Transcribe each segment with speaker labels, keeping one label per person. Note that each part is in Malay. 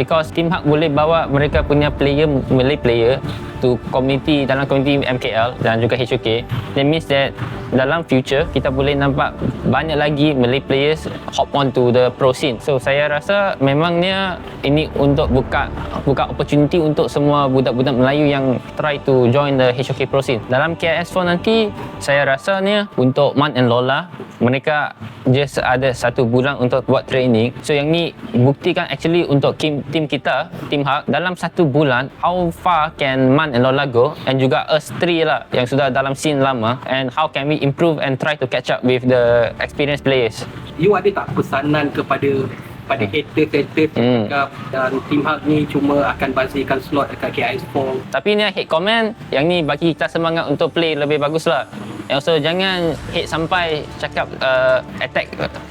Speaker 1: because Team Hak boleh bawa mereka punya player, Malay player to community, dalam community MKL dan juga HOK. That means that dalam future kita boleh nampak banyak lagi Malay players hop on to the pro scene. So saya rasa memangnya ini untuk buka opportunity untuk semua budak-budak Melayu yang try to join the HOK pro scene. Dalam KIS4 nanti saya rasanya untuk Man and Lola, mereka just ada 1 bulan untuk buat training. So yang ni buktikan actually untuk tim kita, Team Hak, dalam 1 bulan how far can Man and Lola go, and juga us 3 lah yang sudah dalam scene lama, and how can we improve and try to catch up with the experienced players.
Speaker 2: You ada tak pesanan kepada haters dan Team Hak ni cuma akan bazirkan slot dekat KIS4?
Speaker 1: Tapi ni hate comment yang ni bagi kita semangat untuk play lebih bagus lah. So jangan hate sampai cakap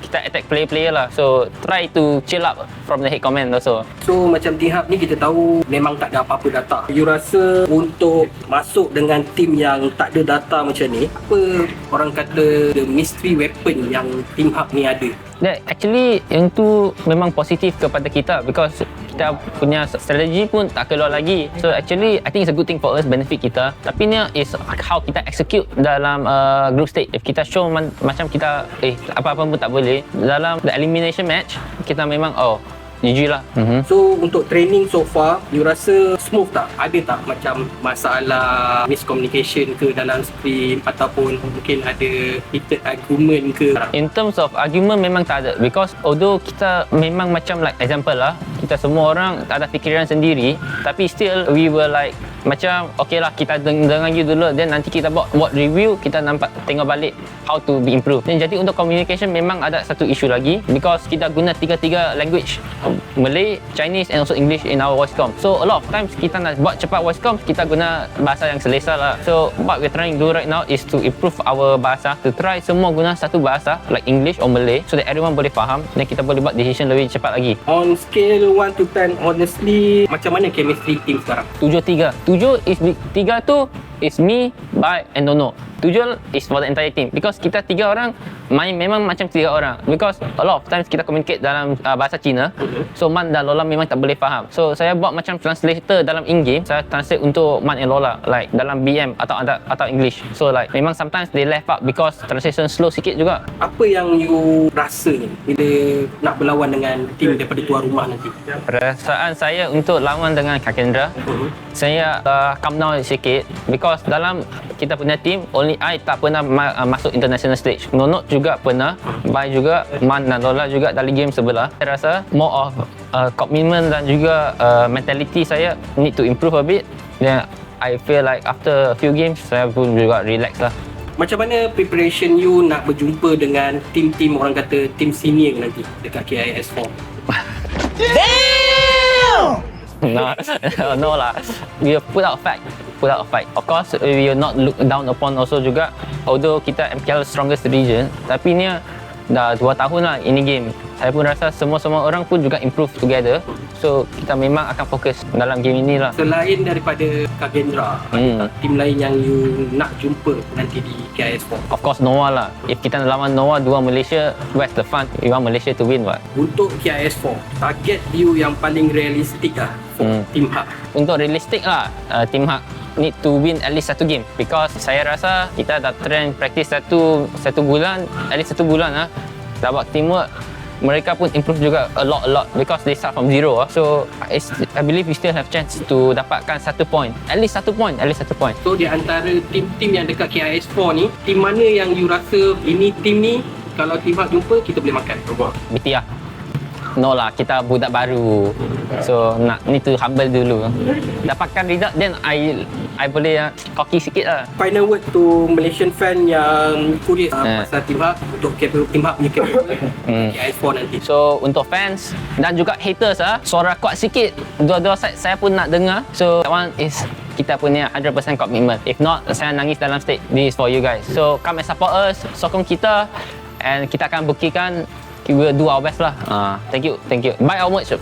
Speaker 1: kita attack player lah. So try to chill up from the hate comment also.
Speaker 2: So macam Team Hak ni kita tahu memang tak ada apa-apa data. You rasa untuk masuk dengan tim yang tak ada data macam ni, apa orang kata the mystery weapon yang Team Hak ni ada?
Speaker 1: Actually yang tu memang positif kepada kita, because kita punya strategi pun tak keluar lagi. So actually I think it's a good thing for us, benefit kita. Tapi ni is how kita execute dalam group stage. If kita show macam kita apa-apa pun tak boleh, dalam the elimination match kita memang GG lah.
Speaker 2: So untuk training so far, you rasa smooth tak? Ada tak macam masalah miscommunication ke dalam sprint, ataupun mungkin ada heated argument ke?
Speaker 1: In terms of argument memang tak ada, because although kita memang macam like example lah, kita semua orang tak ada fikiran sendiri, tapi still we were like macam okay lah, kita dengar you dulu, then nanti kita buat review, kita tengok balik how to be improved. Dan jadi untuk communication memang ada satu isu lagi, because kita guna tiga language, Malay, Chinese and also English in our voice com. So a lot of times kita nak buat cepat voice com, kita guna bahasa yang selesa lah. So what we're trying to do right now is to improve our bahasa, to try semua guna satu bahasa like English or Malay, so that everyone boleh faham dan kita boleh buat decision lebih cepat lagi.
Speaker 2: On scale 1 to 10, honestly, macam mana chemistry team sekarang?
Speaker 1: 7-3. 7 is 3 tu is me, Bai and Nono. 7 is for the entire team, because kita 3 orang main memang macam 3 orang, because a lot of times kita communicate dalam bahasa Cina. So Man dan Lola memang tak boleh faham. So saya buat macam translator dalam in-game, saya translate untuk Man and Lola like dalam BM atau English. So like memang sometimes they left out because translation slow sikit juga.
Speaker 2: Apa yang you rasa ni bila nak berlawan dengan tim daripada tuan rumah nanti?
Speaker 1: Perasaan saya untuk lawan dengan Kakendra, saya calm down sikit, because dalam kita punya team only I tak pernah masuk international stage. Nonot juga pernah, Bai juga, Man dan Lola juga dari game sebelah. Saya rasa more of commitment dan juga mentality saya need to improve a bit. Then I feel like after a few games saya pun juga relax lah.
Speaker 2: Macam mana preparation you nak berjumpa dengan tim-tim, orang kata tim senior nanti dekat KIS4?
Speaker 1: Damn! No lah. We put out fight. Of course, we will not look down upon also juga. Although kita MKL strongest region, tapi ni dah 2 tahun lah ini game. Saya pun rasa semua orang pun juga improve together. So kita memang akan fokus dalam game ini lah.
Speaker 2: Selain daripada Kagendra, ada tim lain yang you nak jumpa nanti di KIS4?
Speaker 1: Of course Noah lah. If kita lawan Noah, 2 Malaysia, where's the fun? We want Malaysia to win what?
Speaker 2: Untuk KIS4, target you yang paling realistik lah for Team Hak?
Speaker 1: Untuk realistik lah, Team Hak need to win at least 1 game, because saya rasa kita dah trend practice satu bulan, at least 1 bulan lah, dah buat teamwork. Mereka pun improve juga a lot, because they start from zero. So I believe we still have chance to dapatkan 1 point, at least 1 point.
Speaker 2: So di antara tim-tim yang dekat KIS4 ni, tim mana yang you rasa ini tim ni kalau Team Hak jumpa kita boleh makan?
Speaker 1: BT lah. No lah, kita budak baru, so need to humble dulu. Dapatkan result, then I boleh cocky sikit lah.
Speaker 2: Final word to Malaysian fan yang curious pasal Team Hak, untuk Team Hak punya KIS4 nanti.
Speaker 1: So untuk fans dan juga haters suara kuat sikit, dua-dua side saya pun nak dengar. So that one is kita punya 100% commitment. If not, saya nangis dalam stage. This is for you guys. So come and support us, sokong kita, and kita akan buktikan we will do our best lah. Thank you. Buy our merch.